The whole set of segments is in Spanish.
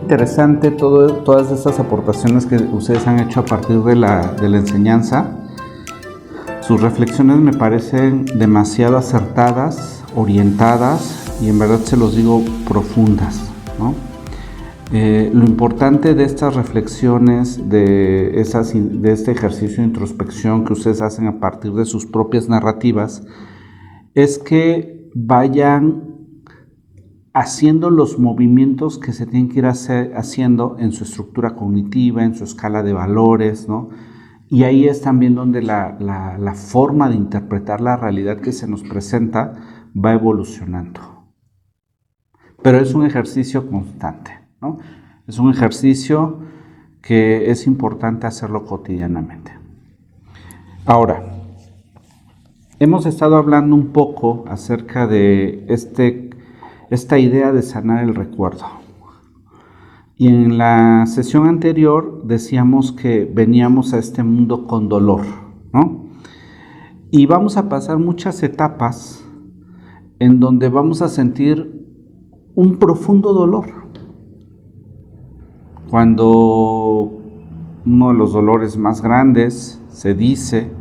interesante todas estas aportaciones que ustedes han hecho a partir de la enseñanza. Sus reflexiones me parecen demasiado acertadas, orientadas y en verdad se los digo profundas, ¿no? Lo importante de estas reflexiones, de este ejercicio de introspección que ustedes hacen a partir de sus propias narrativas, es que vayan haciendo los movimientos que se tienen que ir haciendo en su estructura cognitiva, en su escala de valores, ¿no? Y ahí es también donde la forma de interpretar la realidad que se nos presenta va evolucionando. Pero es un ejercicio constante, ¿no? Es un ejercicio que es importante hacerlo cotidianamente. Ahora, hemos estado hablando un poco acerca de esta idea de sanar el recuerdo. Y en la sesión anterior decíamos que veníamos a este mundo con dolor, ¿no? Y vamos a pasar muchas etapas en donde vamos a sentir un profundo dolor. Cuando uno de los dolores más grandes, se dice,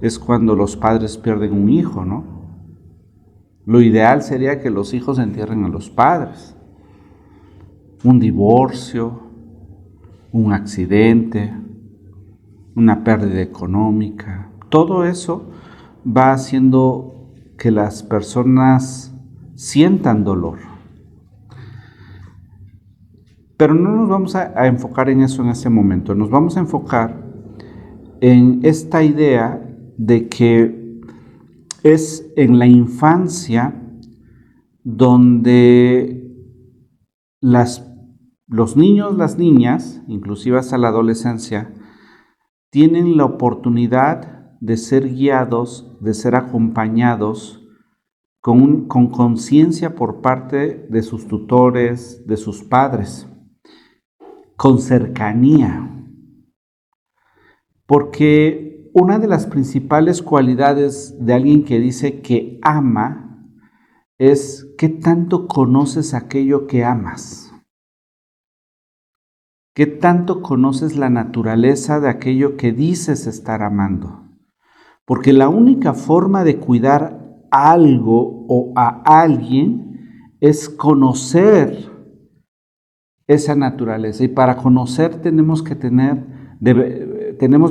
es cuando los padres pierden un hijo, ¿no? Lo ideal sería que los hijos entierren a los padres. Un divorcio, un accidente, una pérdida económica, todo eso va haciendo que las personas sientan dolor. Pero no nos vamos a enfocar en eso en este momento, nos vamos a enfocar en esta idea de que es en la infancia donde los niños, las niñas, inclusive hasta la adolescencia, tienen la oportunidad de ser guiados, de ser acompañados con conciencia por parte de sus tutores, de sus padres, con cercanía. Porque una de las principales cualidades de alguien que dice que ama es qué tanto conoces aquello que amas. ¿Qué tanto conoces la naturaleza de aquello que dices estar amando? Porque la única forma de cuidar algo o a alguien es conocer esa naturaleza. Y para conocer tenemos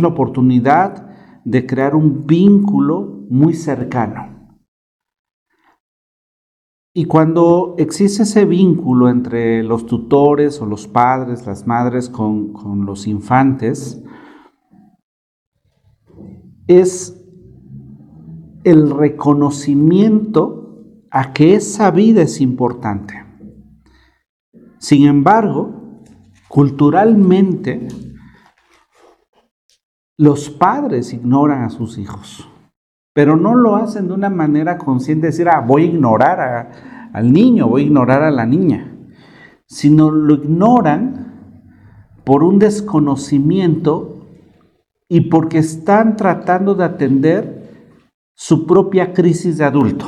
la oportunidad de crear un vínculo muy cercano. Y cuando existe ese vínculo entre los tutores o los padres, las madres con los infantes, es el reconocimiento a que esa vida es importante. Sin embargo, culturalmente, los padres ignoran a sus hijos. Pero no lo hacen de una manera consciente de decir, voy a ignorar al niño, voy a ignorar a la niña, sino lo ignoran por un desconocimiento y porque están tratando de atender su propia crisis de adulto.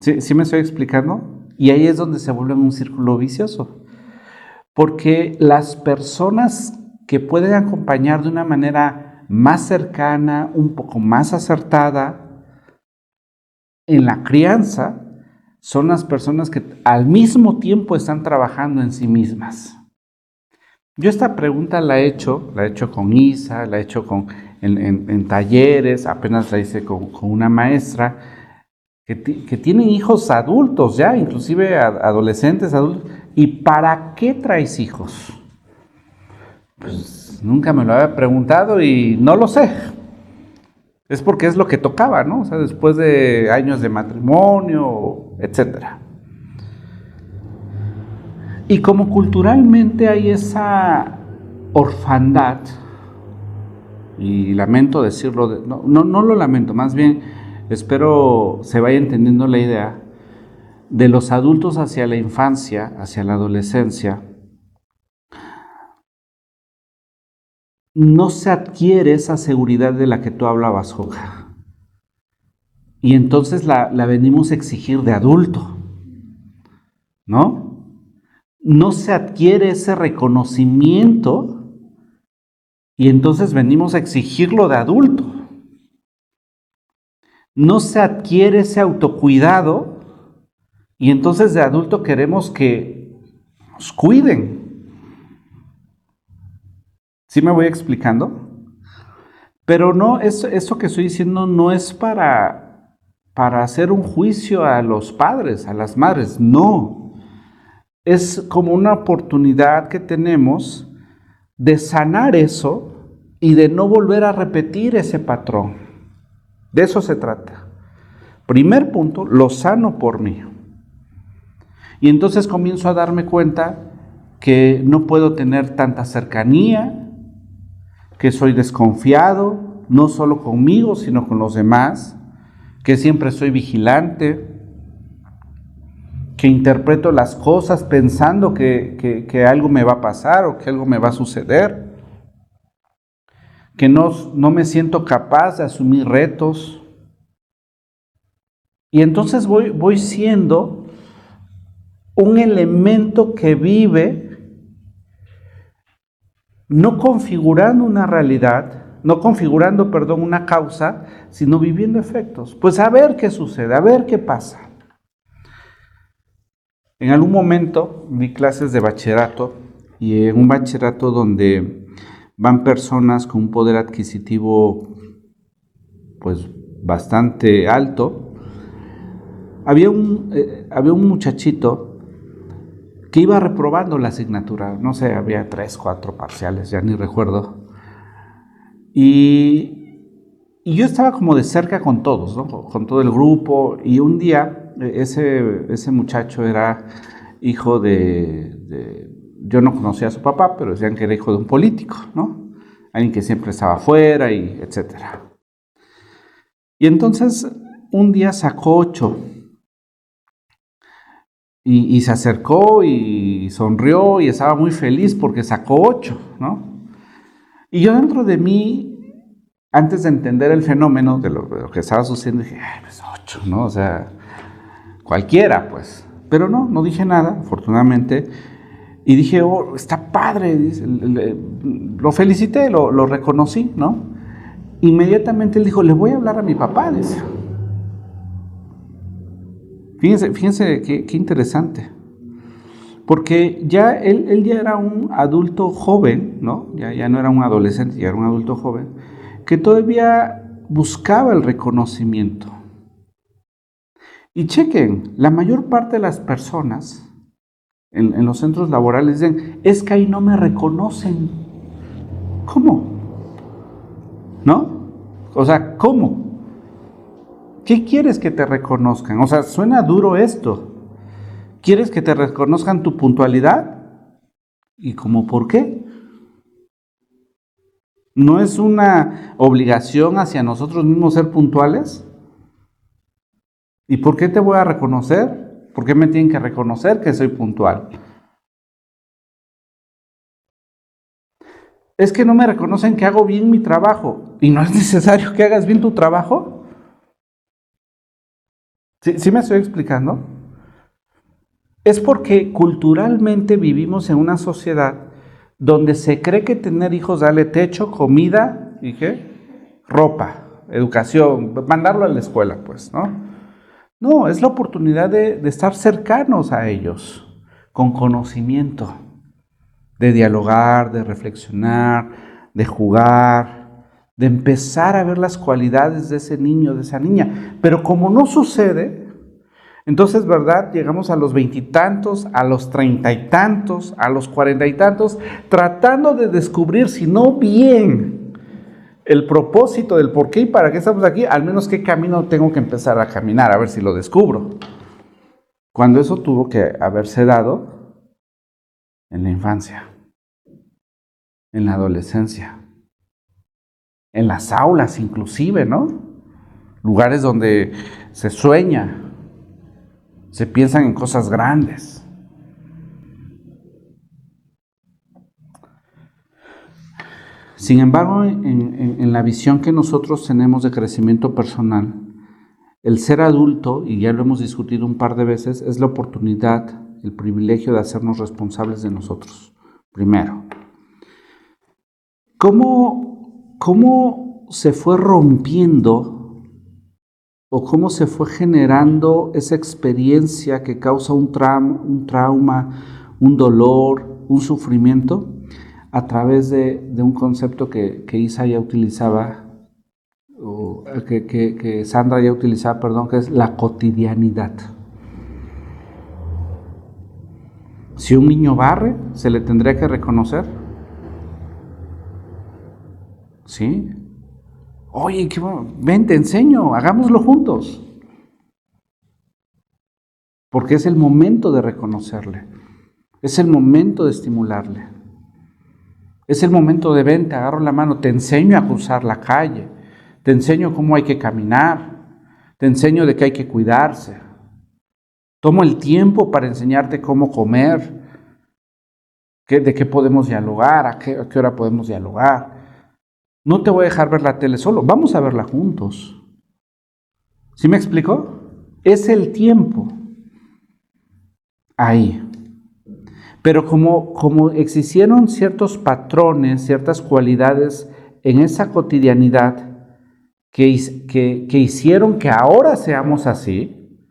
¿Sí me estoy explicando? Y ahí es donde se vuelve un círculo vicioso. Porque las personas que pueden acompañar de una manera más cercana, un poco más acertada en la crianza, son las personas que al mismo tiempo están trabajando en sí mismas. Yo esta pregunta la he hecho con Isa, la he hecho en talleres, apenas la hice con una maestra que tienen hijos adultos ya, inclusive adolescentes, adultos. ¿Y para qué traes hijos? Pues nunca me lo había preguntado y no lo sé. Es porque es lo que tocaba, ¿no? O sea, después de años de matrimonio, etcétera. Y como culturalmente hay esa orfandad, y lamento decirlo, no lo lamento, más bien espero se vaya entendiendo la idea, de los adultos hacia la infancia, hacia la adolescencia, no se adquiere esa seguridad de la que tú hablabas, Joja. Y entonces la venimos a exigir de adulto, ¿no? no se adquiere ese reconocimiento y entonces venimos a exigirlo de adulto. No se adquiere ese autocuidado y entonces de adulto queremos que nos cuiden. ¿Sí me voy explicando? Pero no, eso que estoy diciendo no es para hacer un juicio a los padres, a las madres, no. Es como una oportunidad que tenemos de sanar eso y de no volver a repetir ese patrón. De eso se trata. Primer punto, lo sano por mí. Y entonces comienzo a darme cuenta que no puedo tener tanta cercanía, que soy desconfiado, no solo conmigo, sino con los demás, que siempre soy vigilante, que interpreto las cosas pensando que algo me va a pasar o que algo me va a suceder, que no me siento capaz de asumir retos. Y entonces voy siendo un elemento que vive no configurando una realidad, una causa, sino viviendo efectos. Pues a ver qué sucede, a ver qué pasa. En algún momento di clases de bachillerato y en un bachillerato donde van personas con un poder adquisitivo pues bastante alto, había un muchachito que iba reprobando la asignatura, no sé, había 3, 4 parciales, ya ni recuerdo. Y yo estaba como de cerca con todos, ¿no? Con todo el grupo, y un día ese muchacho era hijo yo no conocía a su papá, pero decían que era hijo de un político, ¿no? Alguien que siempre estaba afuera y etcétera. Y entonces un día sacó 8. Y se acercó y sonrió y estaba muy feliz porque sacó 8, ¿no? Y yo dentro de mí, antes de entender el fenómeno de lo que estaba sucediendo, dije, ay, pues 8, ¿no? O sea, cualquiera, pues. Pero no dije nada, afortunadamente. Y dije, oh, está padre. Lo felicité, lo reconocí, ¿no? Inmediatamente él dijo, le voy a hablar a mi papá, dice. Fíjense qué interesante, porque ya él ya era un adulto joven, ¿no? Ya no era un adolescente, ya era un adulto joven, que todavía buscaba el reconocimiento. Y chequen, la mayor parte de las personas en los centros laborales dicen, es que ahí no me reconocen. ¿Cómo? ¿No? O sea, ¿cómo? ¿Qué quieres que te reconozcan? O sea, suena duro esto. ¿Quieres que te reconozcan tu puntualidad? ¿Y cómo por qué? ¿No es una obligación hacia nosotros mismos ser puntuales? ¿Y por qué te voy a reconocer? ¿Por qué me tienen que reconocer que soy puntual? Es que no me reconocen que hago bien mi trabajo. ¿Y no es necesario que hagas bien tu trabajo? ¿Sí me estoy explicando? Es porque culturalmente vivimos en una sociedad donde se cree que tener hijos darle techo, comida y ¿qué? Ropa, educación, mandarlo a la escuela, pues, ¿no? No, es la oportunidad de estar cercanos a ellos, con conocimiento, de dialogar, de reflexionar, de jugar, de empezar a ver las cualidades de ese niño, de esa niña. Pero como no sucede, entonces, ¿verdad? Llegamos a los 20 y tantos, a los 30 y tantos, a los 40 y tantos, tratando de descubrir, si no bien, el propósito del por qué y para qué estamos aquí, al menos qué camino tengo que empezar a caminar, a ver si lo descubro. Cuando eso tuvo que haberse dado en la infancia, en la adolescencia, en las aulas inclusive, ¿no? Lugares donde se sueña, se piensan en cosas grandes. Sin embargo, en la visión que nosotros tenemos de crecimiento personal, el ser adulto, y ya lo hemos discutido un par de veces, es la oportunidad el privilegio de hacernos responsables de nosotros. Primero, ¿cómo se fue rompiendo o cómo se fue generando esa experiencia que causa un trauma, un dolor, un sufrimiento? A través de un concepto que Isa ya utilizaba, o que Sandra ya utilizaba, perdón, que es la cotidianidad. Si un niño barre, ¿se le tendría que reconocer? ¿Sí? Oye, qué bueno, ven, te enseño, hagámoslo juntos. Porque es el momento de reconocerle, es el momento de estimularle, es el momento de ven, te agarro la mano, te enseño a cruzar la calle, te enseño cómo hay que caminar, te enseño de que hay que cuidarse, tomo el tiempo para enseñarte cómo comer, de qué podemos dialogar, a qué hora podemos dialogar. No te voy a dejar ver la tele solo, vamos a verla juntos. ¿Sí me explico? Es el tiempo ahí. Pero como existieron ciertos patrones, ciertas cualidades en esa cotidianidad que hicieron que ahora seamos así,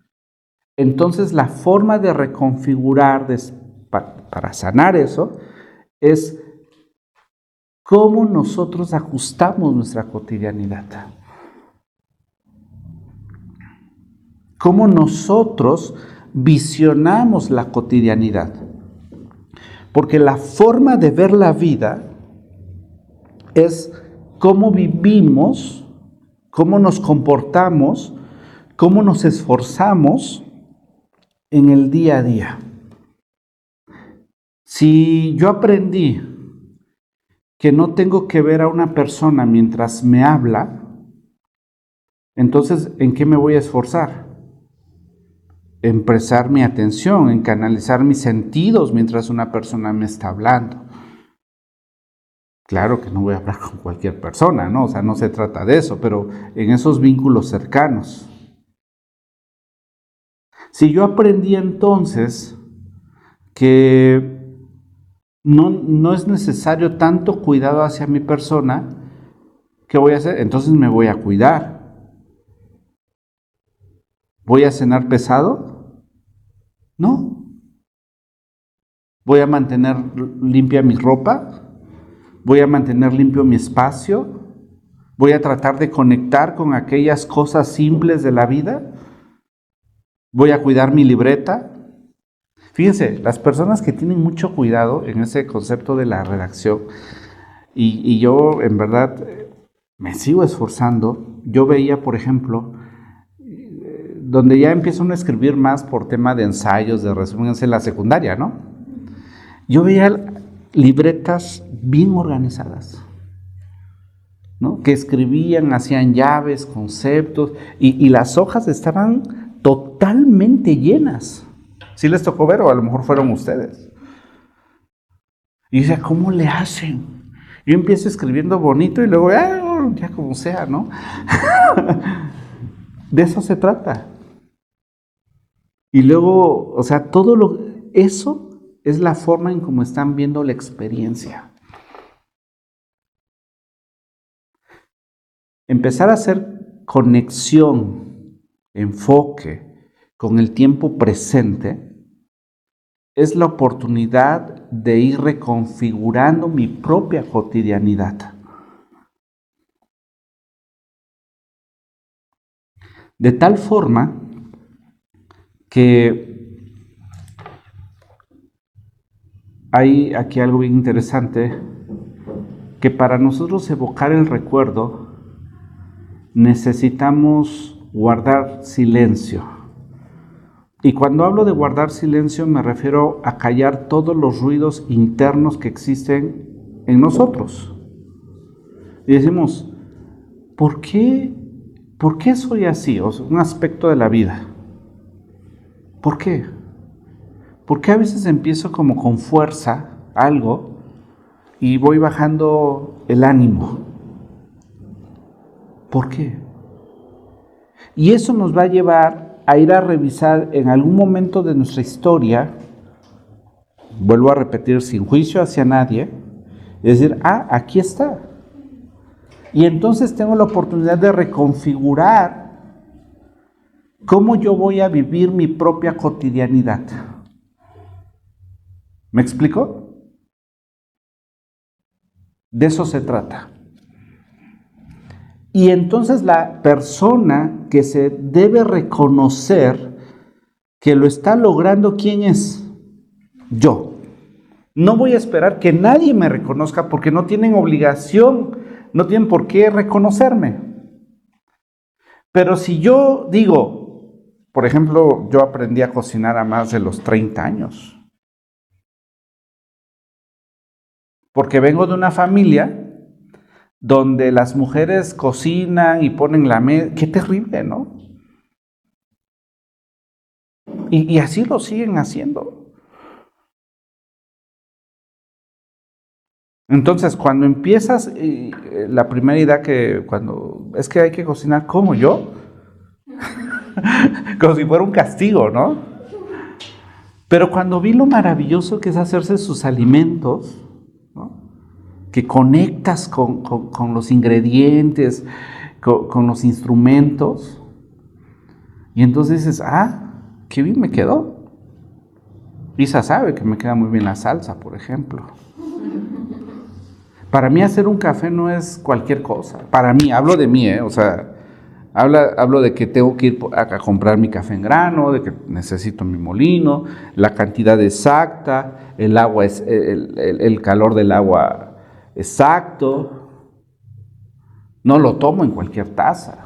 entonces la forma de reconfigurar para sanar eso es cómo nosotros ajustamos nuestra cotidianidad. Cómo nosotros visionamos la cotidianidad. Porque la forma de ver la vida es cómo vivimos, cómo nos comportamos, cómo nos esforzamos en el día a día. Si yo aprendí que no tengo que ver a una persona mientras me habla, entonces, ¿en qué me voy a esforzar? En prestar mi atención, en canalizar mis sentidos mientras una persona me está hablando. Claro que no voy a hablar con cualquier persona, ¿no? O sea, no se trata de eso, pero en esos vínculos cercanos. Si yo aprendí entonces que no es necesario tanto cuidado hacia mi persona, ¿qué voy a hacer? Entonces me voy a cuidar. ¿Voy a cenar pesado? No. ¿Voy a mantener limpia mi ropa? ¿Voy a mantener limpio mi espacio? ¿Voy a tratar de conectar con aquellas cosas simples de la vida? ¿Voy a cuidar mi libreta? Fíjense, las personas que tienen mucho cuidado en ese concepto de la redacción, y yo en verdad me sigo esforzando. Yo veía, por ejemplo, donde ya empieza uno a escribir más por tema de ensayos, de resúmenes en la secundaria, ¿no? Yo veía libretas bien organizadas, ¿no? Que escribían, hacían llaves, conceptos, y las hojas estaban totalmente llenas. ¿Sí les tocó ver o a lo mejor fueron ustedes? Y yo decía, ¿cómo le hacen? Yo empiezo escribiendo bonito y luego, ya como sea, ¿no? De eso se trata. Y luego, o sea, eso es la forma en cómo están viendo la experiencia. Empezar a hacer conexión, enfoque con el tiempo presente es la oportunidad de ir reconfigurando mi propia cotidianidad. De tal forma que hay aquí algo bien interesante, que para nosotros evocar el recuerdo necesitamos guardar silencio. Y cuando hablo de guardar silencio me refiero a callar todos los ruidos internos que existen en nosotros. Y decimos, ¿por qué soy así? O sea, un aspecto de la vida. ¿Por qué? Porque a veces empiezo como con fuerza algo y voy bajando el ánimo. ¿Por qué? Y eso nos va a llevar a ir a revisar en algún momento de nuestra historia vuelvo a repetir, sin juicio hacia nadie, es decir, aquí está. Y entonces tengo la oportunidad de reconfigurar cómo yo voy a vivir mi propia cotidianidad. ¿Me explico? De eso se trata. Y entonces la persona que se debe reconocer que lo está logrando, ¿quién es? Yo. No voy a esperar que nadie me reconozca porque no tienen obligación, no tienen por qué reconocerme. Pero si yo digo, por ejemplo, yo aprendí a cocinar a más de los 30 años. Porque vengo de una familia donde las mujeres cocinan y ponen la mesa. Qué terrible, ¿no? Y así lo siguen haciendo. Entonces, cuando empiezas, la primera idea es que hay que cocinar como yo, como si fuera un castigo, ¿no? Pero cuando vi lo maravilloso que es hacerse sus alimentos, ¿no? Que conectas con los ingredientes, con los instrumentos, y entonces dices, qué bien me quedó. Isa sabe que me queda muy bien la salsa, por ejemplo. Para mí hacer un café no es cualquier cosa. Para mí, hablo de mí, o sea, hablo de que tengo que ir a comprar mi café en grano, de que necesito mi molino, la cantidad exacta, el agua el calor del agua exacto. No lo tomo en cualquier taza.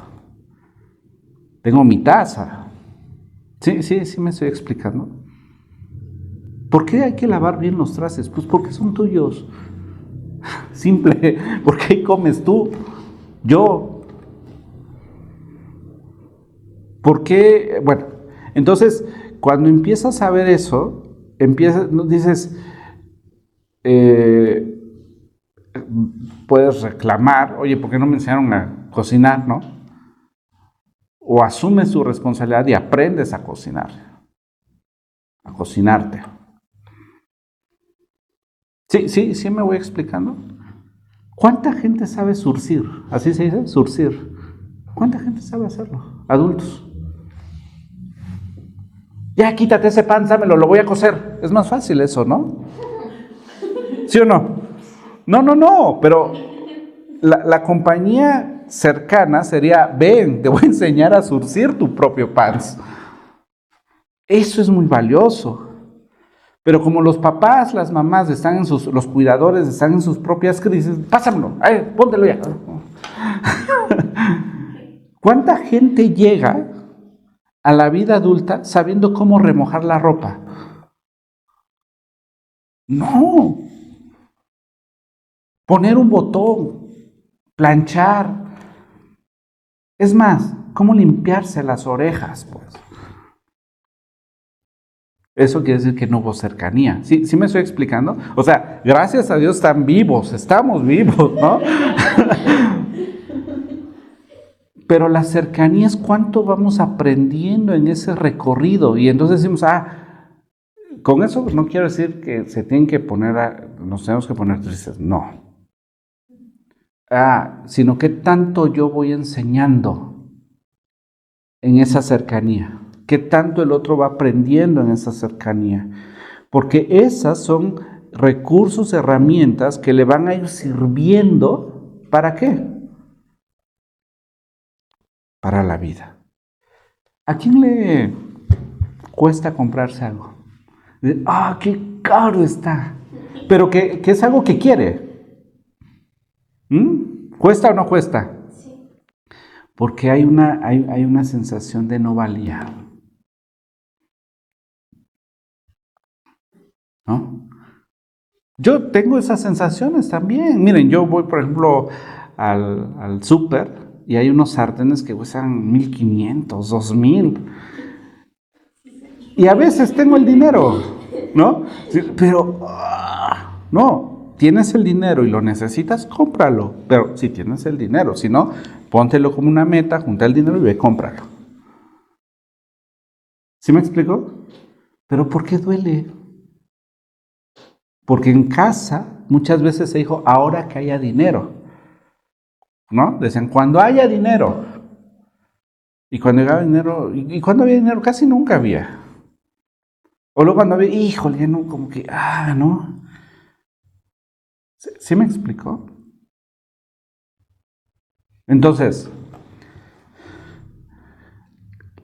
Tengo mi taza. Sí me estoy explicando. ¿Por qué hay que lavar bien los trastes? Pues porque son tuyos. Simple, porque ahí comes tú, yo. ¿Por qué? Bueno, entonces, cuando empiezas a ver eso, dices, puedes reclamar, oye, ¿por qué no me enseñaron a cocinar, no? O asumes tu responsabilidad y aprendes a cocinar, a cocinarte. Sí me voy explicando. ¿Cuánta gente sabe surcir? ¿Así se dice? Surcir. ¿Cuánta gente sabe hacerlo? Adultos. Ya quítate ese pan, dámelo, lo voy a cocer. Es más fácil eso, ¿no? ¿Sí o no? No, pero la compañía cercana sería, ven, te voy a enseñar a surcir tu propio pan. Eso es muy valioso. Pero como los papás, las mamás los cuidadores están en sus propias crisis, pásamelo, póntelo ya. ¿Cuánta gente llega a la vida adulta sabiendo cómo remojar la ropa? No. Poner un botón, planchar. Es más, cómo limpiarse las orejas, pues. Eso quiere decir que no hubo cercanía. ¿Sí me estoy explicando? O sea, gracias a Dios están vivos, estamos vivos, ¿no? Pero la cercanía es cuánto vamos aprendiendo en ese recorrido. Y entonces decimos, con eso no quiero decir que nos tenemos que poner tristes, no. Sino que tanto yo voy enseñando en esa cercanía. Qué tanto el otro va aprendiendo en esa cercanía. Porque esas son recursos, herramientas que le van a ir sirviendo. ¿Para qué? Para la vida. ¿A quién le cuesta comprarse algo? ¡Qué caro está! Pero que es algo que quiere. ¿Cuesta o no cuesta? Sí. Porque hay una sensación de no valía. ¿No? Yo tengo esas sensaciones también. Miren, yo voy, por ejemplo, al súper y hay unos sartenes que cuestan 1,500, 2,000. Y a veces tengo el dinero, ¿no? Pero, no, tienes el dinero y lo necesitas, cómpralo. Pero si tienes el dinero, si no, póntelo como una meta, junta el dinero y ve, cómpralo. ¿Sí me explico? Pero ¿por qué duele? Porque en casa muchas veces se dijo, ahora que haya dinero, ¿no? Decían, cuando haya dinero. Y cuando llegaba dinero, y cuando había dinero, casi nunca había. O luego cuando había, híjole, ya no, como que, ¿no? ¿Sí me explicó? Entonces,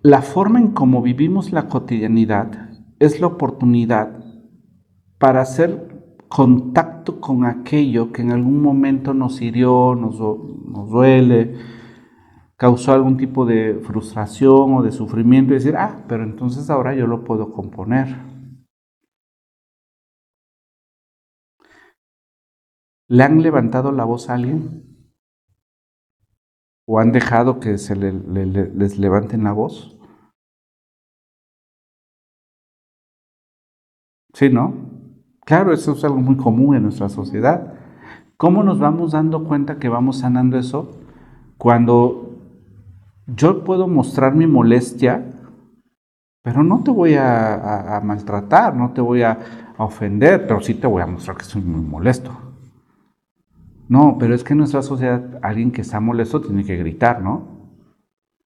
la forma en cómo vivimos la cotidianidad es la oportunidad para hacer contacto con aquello que en algún momento nos hirió, nos duele, causó algún tipo de frustración o de sufrimiento y decir, pero entonces ahora yo lo puedo componer. ¿Le han levantado la voz a alguien? ¿O han dejado que se les levanten la voz? Sí, ¿no? Claro, eso es algo muy común en nuestra sociedad. ¿Cómo nos vamos dando cuenta que vamos sanando eso? Cuando yo puedo mostrar mi molestia, pero no te voy a maltratar, no te voy a ofender, pero sí te voy a mostrar que estoy muy molesto. No, pero es que en nuestra sociedad alguien que está molesto tiene que gritar, ¿no?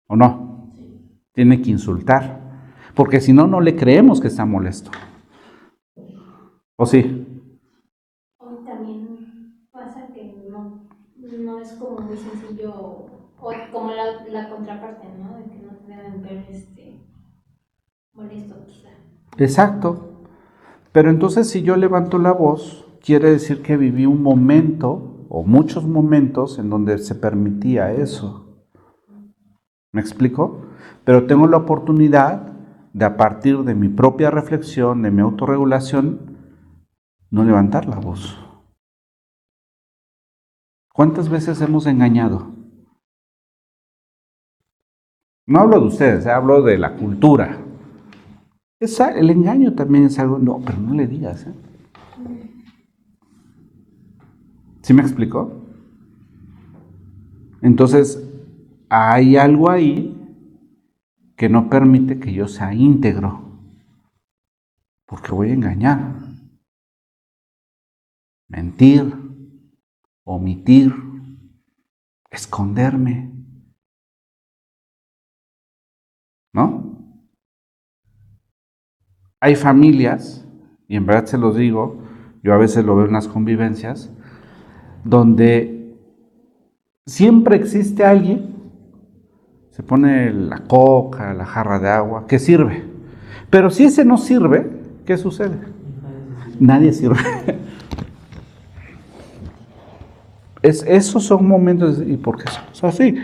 ¿O no? Tiene que insultar, porque si no, no le creemos que está molesto. ¿O sí? Hoy también pasa que no es como muy sencillo, o como la contraparte, ¿no? De que no te deben ver molesto quizá. Exacto. Pero entonces si yo levanto la voz, quiere decir que viví un momento o muchos momentos en donde se permitía eso. ¿Me explico? Pero tengo la oportunidad de, a partir de mi propia reflexión, de mi autorregulación, no levantar la voz. ¿Cuántas veces hemos engañado? No hablo de ustedes, hablo de la cultura. El engaño también es algo, no, pero no le digas. ¿Sí me explicó? Entonces, hay algo ahí que no permite que yo sea íntegro, porque voy a engañar, mentir, omitir, esconderme, ¿no? Hay familias, y en verdad se los digo, yo a veces lo veo en las convivencias, donde siempre existe alguien, se pone la coca, la jarra de agua, que sirve. Pero si ese no sirve, ¿qué sucede? Nadie sirve. Esos son momentos, ¿y por qué somos así?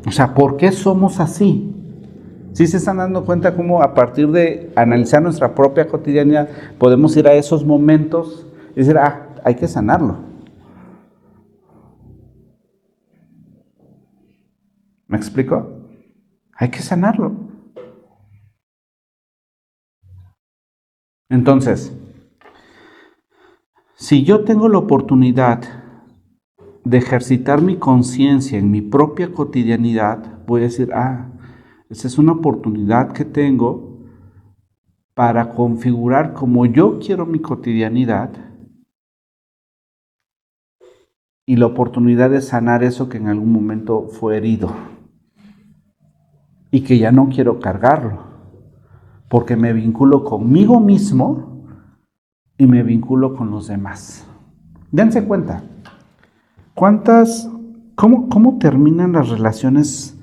O sea, ¿por qué somos así? ¿Sí se están dando cuenta cómo a partir de analizar nuestra propia cotidianidad podemos ir a esos momentos y decir, hay que sanarlo? ¿Me explico? Hay que sanarlo. Entonces, si yo tengo la oportunidad de ejercitar mi conciencia en mi propia cotidianidad, voy a decir, esa es una oportunidad que tengo para configurar como yo quiero mi cotidianidad y la oportunidad de sanar eso que en algún momento fue herido y que ya no quiero cargarlo, porque me vinculo conmigo mismo y me vinculo con los demás. Dense cuenta, cómo terminan las relaciones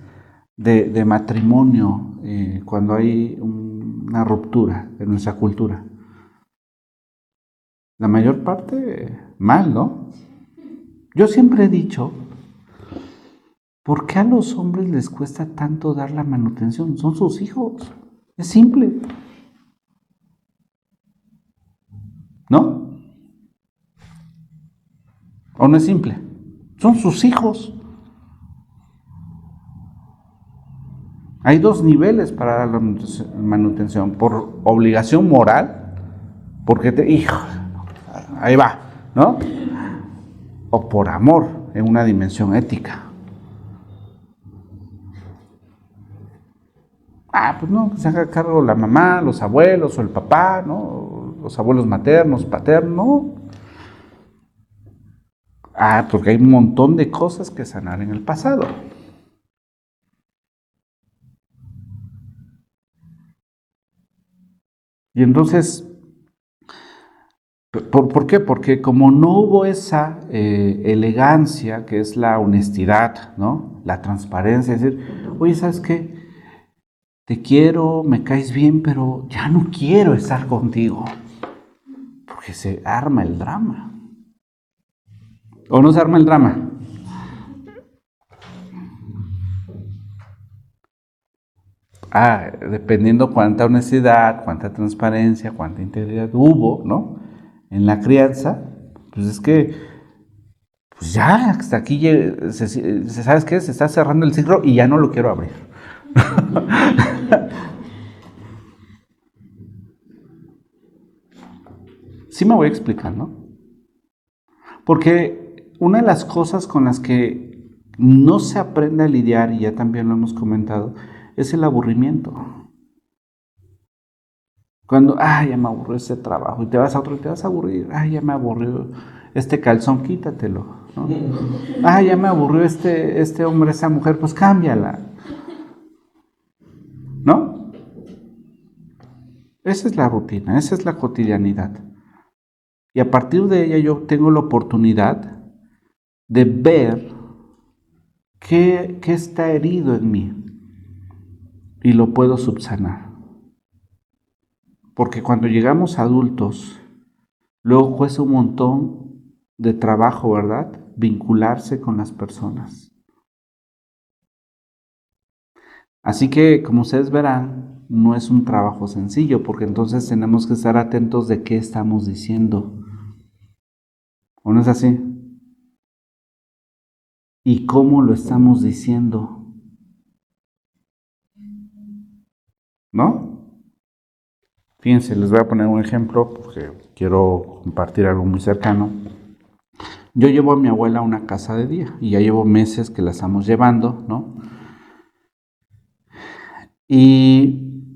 de matrimonio cuando hay una ruptura en nuestra cultura? La mayor parte mal, ¿no? Yo siempre he dicho, ¿por qué a los hombres les cuesta tanto dar la manutención? Son sus hijos. Es simple. ¿No? ¿O no es simple? Son sus hijos. Hay dos niveles para dar la manutención. Por obligación moral, porque ahí va, ¿no? O por amor, en una dimensión ética. Pues no, que se haga cargo la mamá, los abuelos o el papá, ¿no? los abuelos maternos, paternos. Porque hay un montón de cosas que sanar en el pasado. Y entonces, ¿por qué? Porque como no hubo esa elegancia que es la honestidad, ¿no? La transparencia, es decir, oye, ¿sabes qué? Te quiero, me caes bien, pero ya no quiero estar contigo. Porque se arma el drama. ¿O no se arma el drama? Dependiendo cuánta honestidad, cuánta transparencia, cuánta integridad hubo, ¿no? En la crianza, pues es que, pues ya, hasta aquí, ¿sabes qué? Se está cerrando el ciclo y ya no lo quiero abrir. Sí me voy explicando. Porque una de las cosas con las que no se aprende a lidiar, y ya también lo hemos comentado, es el aburrimiento. Cuando, ya me aburrió este trabajo, y te vas a otro y te vas a aburrir, ya me aburrió este calzón, quítatelo, ¿no? Ya me aburrió este hombre, esa mujer, pues cámbiala, ¿no? Esa es la rutina, esa es la cotidianidad. Y a partir de ella yo tengo la oportunidad de ver qué está herido en mí y lo puedo subsanar. Porque cuando llegamos adultos, luego cuesta un montón de trabajo, ¿verdad? Vincularse con las personas. Así que, como ustedes verán, no es un trabajo sencillo, porque entonces tenemos que estar atentos de qué estamos diciendo. ¿O no es así? ¿Y cómo lo estamos diciendo? ¿No? Fíjense, les voy a poner un ejemplo porque quiero compartir algo muy cercano. Yo llevo a mi abuela a una casa de día y ya llevo meses que la estamos llevando, ¿no? Y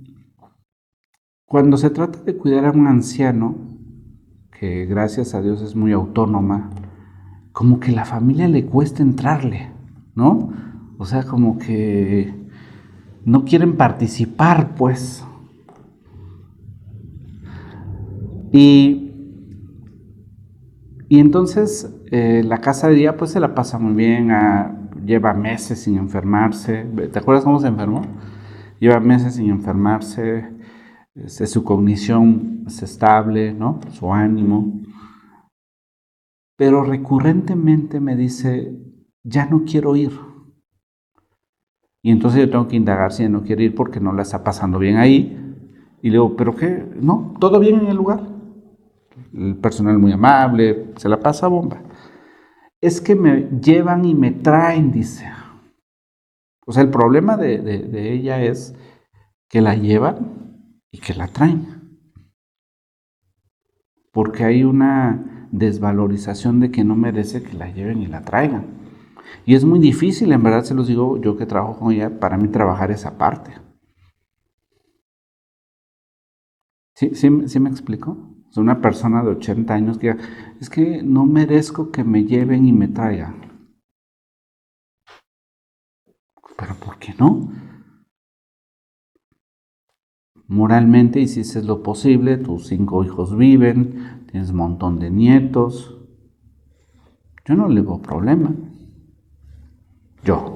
cuando se trata de cuidar a un anciano, que gracias a Dios es muy autónoma, como que la familia le cuesta entrarle, ¿no? O sea, como que no quieren participar, pues. Y entonces la casa de día pues se la pasa muy bien, lleva meses sin enfermarse. ¿Te acuerdas cómo se enfermó? Lleva meses sin enfermarse, su cognición es estable, ¿no? Su ánimo. Pero recurrentemente me dice, ya no quiero ir. Y entonces yo tengo que indagar si ya no quiere ir porque no la está pasando bien ahí. Y le digo, ¿pero qué? No, todo bien en el lugar. El personal muy amable, se la pasa bomba. Es que me llevan y me traen, dice. O sea, el problema de ella es que la llevan y que la traen. Porque hay una desvalorización de que no merece que la lleven y la traigan. Y es muy difícil, en verdad se los digo yo que trabajo con ella, para mí trabajar esa parte. ¿Sí me explico? O sea, una persona de 80 años que diga, es que no merezco que me lleven y me traigan. ¿Pero por qué no? Moralmente hiciste lo posible, tus 5 hijos viven, tienes un montón de nietos. Yo no le veo problema. Yo.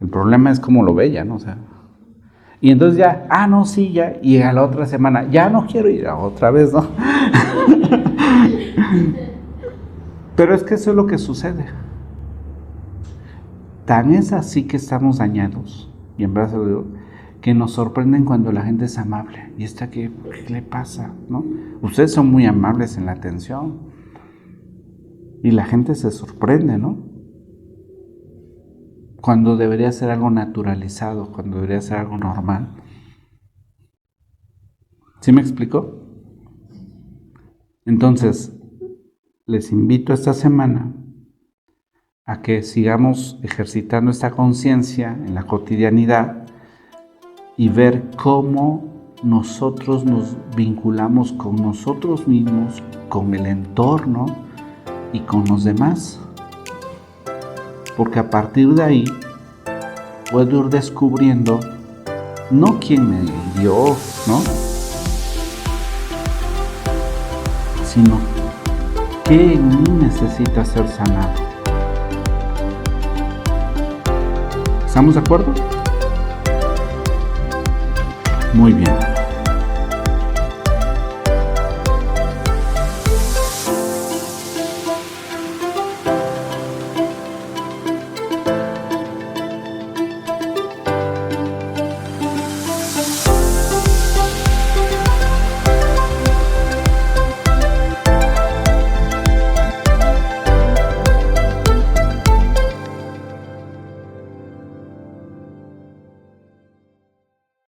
El problema es cómo lo ve ella, ¿no? O sea, y entonces ya, no, sí, ya, y a la otra semana, ya no quiero ir otra vez, ¿no? Pero es que eso es lo que sucede. Tan es así que estamos dañados, y en verdad se lo digo, que nos sorprenden cuando la gente es amable. ¿Y esta qué le pasa? ¿No? Ustedes son muy amables en la atención. Y la gente se sorprende, ¿no? Cuando debería ser algo naturalizado, cuando debería ser algo normal. ¿Sí me explico? Entonces, les invito esta semana a que sigamos ejercitando esta conciencia en la cotidianidad y ver cómo nosotros nos vinculamos con nosotros mismos, con el entorno y con los demás. Porque a partir de ahí puedo ir descubriendo no quién me dio, ¿no? Sino qué en mí necesita ser sanado. ¿Estamos de acuerdo? Muy bien.